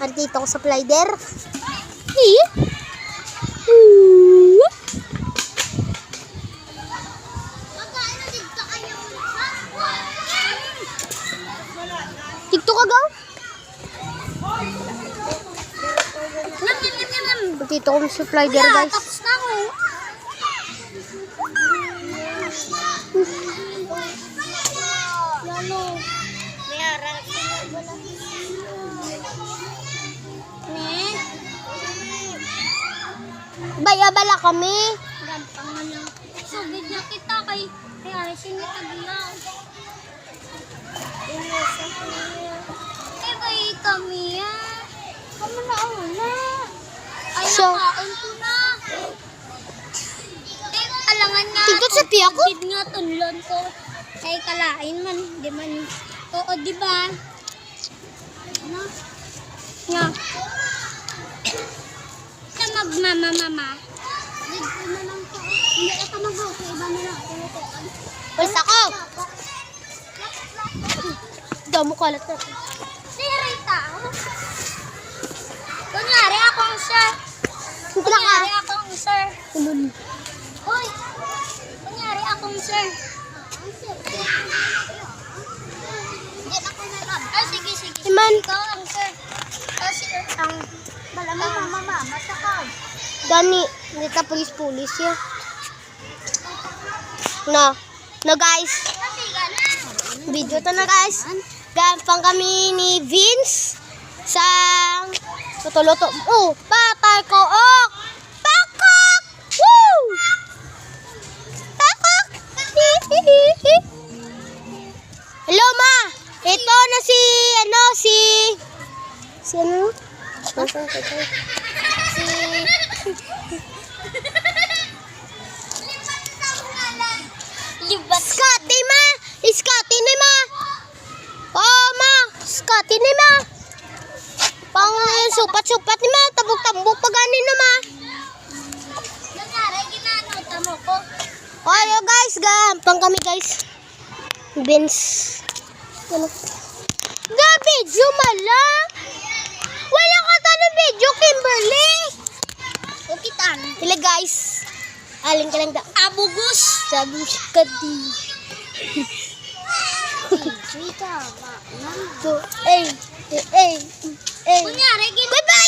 Andito ako sa slider. TikTok ka gaw? Andito ako sa slider, guys. Tapos na ako. Bayabala kami. Gampang na lang. Sugid na kita kay Arisin ni Tagilan. Bay kami yan. Kamo na una. Ay, So, nakaon ko na. Alangan nga Tito, sabi ako? Bid nga tunlon ko. Kay kalain man. Di man. Oo, di ba? Ano? Nga. Sa magmamamama. Dito na lang ko. Hindi ka mag-okay. Iba na lang. Tinutukan. Walis ako. Damo kalat na. Si Rita. Kunyari akong sir. Hindi lang Kunyari akong sir. Ulul. Hoy! Kunyari akong sir. Ay, sige, sige. Iman. Ikaw ang sir. Kasi ang mama, masakal. Gani, nita pulis-pulis ya. Na guys. Kasi gana. Video to na guys. Gampang kami ni Vince sa luto-luto. Oh, patay ko. Oh, pakak! Woo! Pakak! Hello ma. Ito na si ano si ano? Libat. Scotty ma. Scotty ni ma. Oh ma, Scotty ni ma. Pang supat-supat ni ma, tabok-tabok pa ganin na ma. Kunyari, ginanota mo ko. Ayo guys, gampang kami guys. Vince. Ano? Gabi, Jumala. Wala ka tanong video, Kimberly. Okay, tan. Sila guys. Aling ka lang da. Abugus. Sabi ka di. Rita, So, eh. Kunyari, Bye bye!